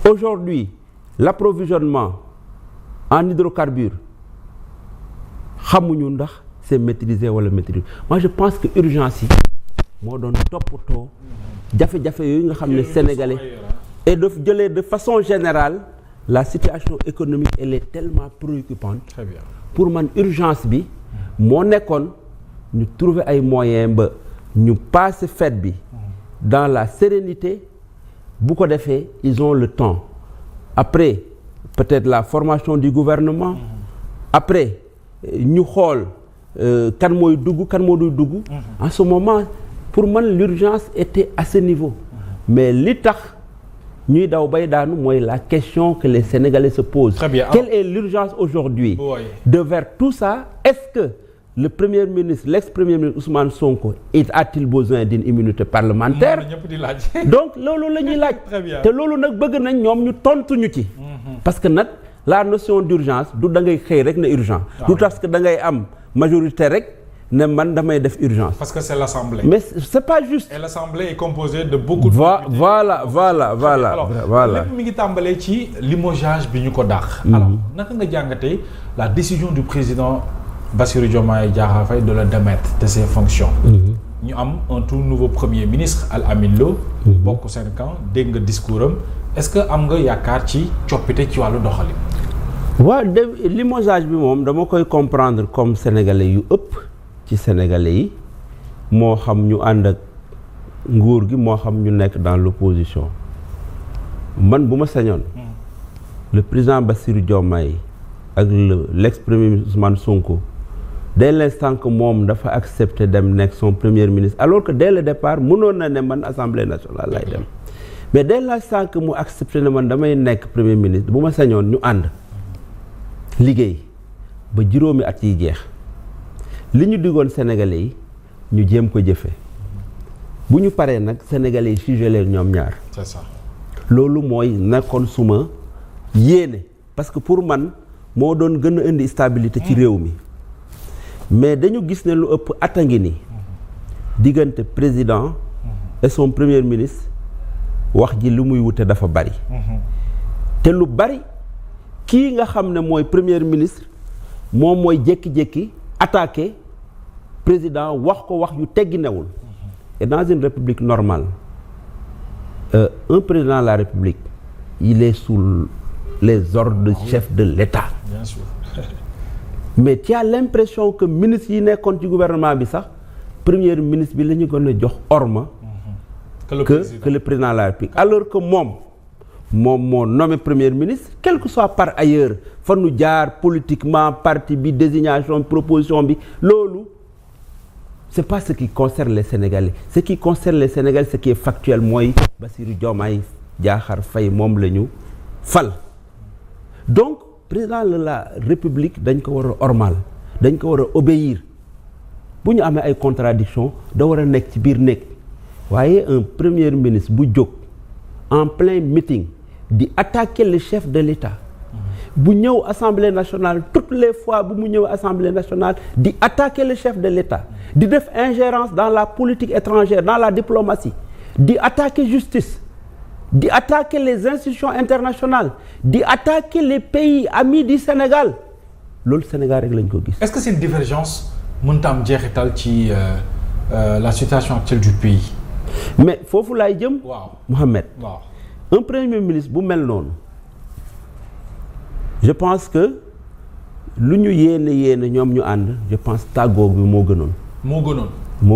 aujourd'hui l'approvisionnement en hydrocarbures xamuñu ndax c'est maîtrisé wala maîtrisé. Moi je pense que urgence yi moo doon toppatoo jafe-jafe yooyu nga xam ne sénégalais et de jëlee de façon générale la situation économique elle est tellement préoccupante. Très bien. Pour man urgence bi moo nekkoon ñu trouver ay moyens ba ñu passer fête bi dans la sérénité. Bu ko defee ils ont le temps après peut-être la formation du gouvernement après ñu xool kan mooy dugg kan moo dul dugg en ce moment pour man l'urgence était à ce niveau mais li tax ñuy daw bay daanu mooy la question que les Sénégalais se posent. Très bien. Quelle est l'urgence aujourd'hui de vers tout ça? Est-ce que le premier ministre, l'ex-premier ministre Ousmane Sonko a-t-il besoin d'une immunité parlementaire? Donc loolu la ñuy laaj. te loolu nag bëgg nañ ñoom ñu tontu ñu ci. parce que nag la notion d'urgence du da ngay xëy rek ne urgent. du parce que da ngay am majorité rek ne man damay def urgence. Parce que c'est l'Assemblée. Mais c'est pas juste. Et l'Assemblée est composée de beaucoup de. Voilà. lépp mi ngi tàmbalee ci limogeage bi ñu ko dàq. alors naka nga jàngatee la décision du président Bassirou Diomaye Diakhar Faye de le démettre de ses fonctions. ñu am un tout nouveau premier ministre Al Amin Lo. bokk seen camp dégg nga discours am est-ce que am nga yaakaar ci coppite ci wàllu doxalin. waaw limogeage bi moom dama koy comprendre comme sénégalais yu ëpp ci sénégalais yi moo xam ñu ànd ak nguur gi moo xam ñu nekk dans l'opposition man bu ma sañoon le président Bassirou Diomaye ak l'ex-premier ministre Ousmane Sonko dès l'instant que moom dafa accepter dem nekk son premier ministre alors que dès le départ mënoon na ne man assemblée nationale lay dem mais dès l'instant que mu accepter ne man damay nekk premier ministre bu ma sañoon ñu ànd liggéey ba juróomi at yi jeex li ñu diggoon sénégalais yi ñu jéem ko jëfee bu ñu paree nag sénégalais yi jugé leen ñoom ñaar. C'est ça. loolu mooy nekkoon suma yéene parce que pour man moo doon gën a indi stabilité ci réew mi mais dañu gis ne lu ëpp at a ngi ni diggante président et son premier ministre wax ji lu muy wute dafa bari te lu bari kii nga xam ne mooy premier ministre moom mooy jékki-jékki attaqué président wax ko wax yu tegginewul et dans une république normale un président de la république il est sous les ordres du chef de l'État. Bien sûr. Mais tu as l'impression que ministre yi nekkoon ci gouvernement bi sax premier ministre bi la ñu gën a jox orma que le président de la république alors que moom moo nommé premier ministre quel que soit par ailleurs fa nu jaar politiquement parti bi désignation proposition bi loolu c'est pas ce qui concerne les Sénégalais ce qui concerne les Sénégalais ce qui est factuel mooy Bassirou Diomaye Diakhar Faye moom la ñu fal donc président de la République dañ ko war a ormal dañ ko war a obéir bu ñu amee ay contradiction da war a nekk ci biir nekk waaye un premier ministre bu jóg en plein meeting di attaquer le chef de l'État bu ñëw Assemblée nationale toutes les fois bu mu ñëw Assemblée nationale di attaquer le chef de l'État di def ingérence dans la politique étrangère dans la diplomatie di attaquer justice di attaquer les institutions internationales di attaquer les pays amis du Sénégal loolu Sénégal rek lañ ko gis. Est-ce que c'est une divergence mënta am jeexital ci la situation actuelle du pays. mais foofu laay jëm. waaw Mohamed. waaw un premier ministre bu mel noonu je pense que lu ñu yéene ñoom ñu ànd je pense tàggoo bi moo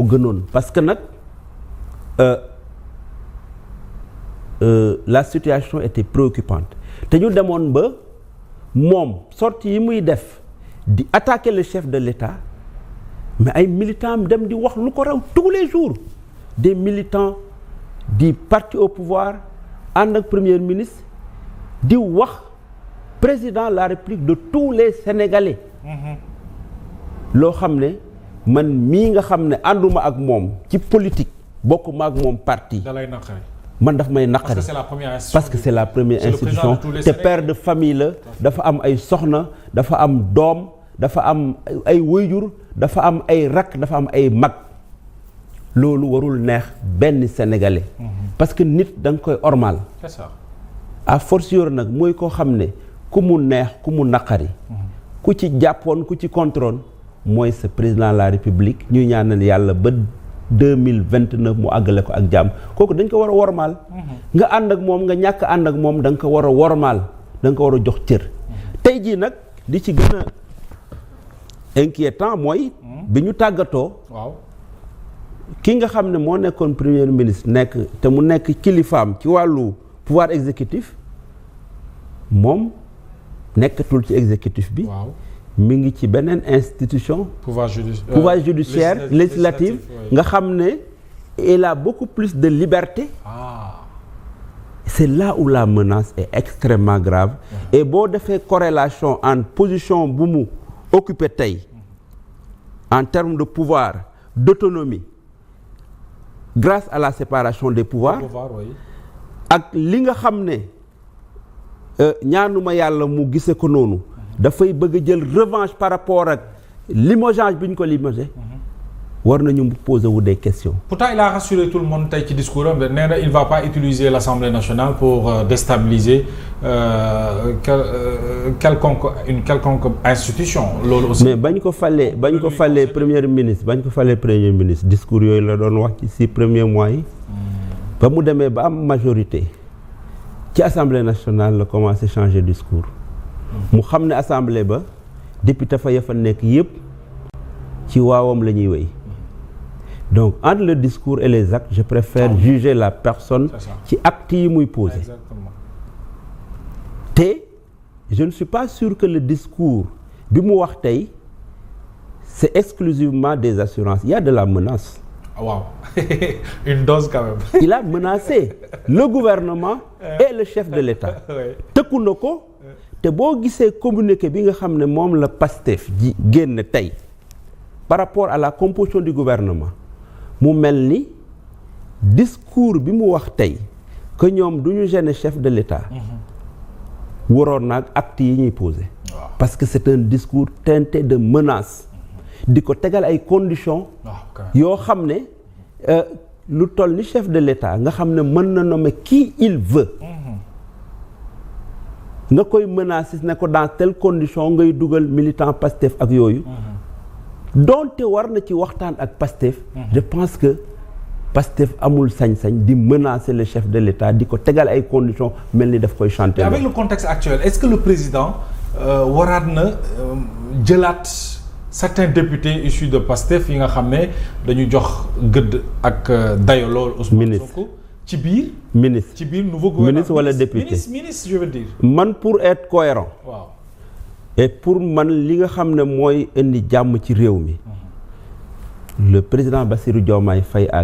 gënoon parce que nag la situation était préoccupante te ñu demoon ba moom sortie yi muy def di attaquer le chef de l'État mais ay militants dem di wax lu ko raw tous les jours des militants du parti au pouvoir ànd ak premier ministre di wax président de la République de tous les Sénégalais loo xam ne man mii nga xam ne ànduma ak moom ci politique bokkuma ak moom parti man daf may naqari parce que c'est la première institution te père de famille la dafa am ay soxna dafa am doom dafa am ay waajur dafa am ay rakk dafa am ay mag loolu warul neex benn Sénégalais parce que nit da nga koy ormal c'est ça à fortiori nag mooy koo xam ne ku mu neex ku mu naqari ku ci jàppoon ku ci contrôle mooy sa président de la république ñuy ñaanal yàlla ba 2029 mu àggale ko ak jàmm kooku dañ ko war a wormaal. nga ànd ak moom nga ñàkk ànd ak moom da nga ko war a wormaal da nga ko war a jox cër. tey jii nag li ci gën a inquiétant mooy. bi ñu tàggatoo. waaw ki nga xam ne moo nekkoon premier ministre nekk te mu nekk kilifaam ci wàllu pouvoir exécutif moom nekkatul ci exécutif bi. waaw mi ngi ci beneen institution. pouvoir judiciaire législative nga xam ne il a beaucoup plus de liberté. C'est là où la menace est extrêmement grave. Et boo defee corrélation entre position bu mu occupé tey en termes de pouvoir d'autonomie grâce à la séparation des pouvoirs ak li nga xam ne ñaanuma yàlla mu gise ko noonu dafay bëgg a jël revanche par rapport ak limogeage bi ñu ko limogé war nañu poser wu des questions. Pourtant il a rassuré tout le monde tey ci discours am nee na il va pas utiliser l'Assemblée nationale pour déstabiliser une quelconque institution. loolu aussi mais bañ ko falee premier ministre discours yooyu la doon wax ci 6 premiers mois yi. ba mu demee ba am majorité ci Assemblée nationale la commencé changer discours. mu xam ne assemblée ba député fa ya fa nekk yépp ci waawam la ñuy wéy. donc entre le discours et les actes je préfère juger la personne ci actes yi muy poser. Exactement. te je ne suis pas sûr que le discours bi mu wax tey c'est exclusivement des assurances il y a de la menace. waaw une dose quand même. il a menacé le gouvernement et le chef de l'État. tëkku na ko te boo gisee communiqué bi nga xam ne moom la Pastef ji génn tey par rapport à la composition du gouvernement mu mel ni discours bi mu wax tey que ñoom du ñu gêner chef de l'État waroon naag actes yi ñuy poser. parce que c'est un discours teinté de menace di ko tegal ay conditions yoo xam ne lu toll ni chef de l'État nga xam ne mën na nommer qui il veut nga koy menacer ne ko dans telle condition ngay dugal militant Pastef ak yooyu donte war na ci waxtaan ak Pastef je pense que Pastef amul sañ-sañ di menacer le chef de l'État di ko tegal ay conditions mel ni daf koy chanter. avec le contexte actuel est-ce que le président waraat na jëlaat certains députés issus de Pastef yi nga xam ne dañu jox gëdd ak dayo lool Ousmane Sonko ci biir nouveau gouvernement ministre wala député ministre je veux dire. man pour être cohérent waaw et pour man li nga xam ne mooy indi jàmm ci réew mi le président Bassirou Diomaye Faye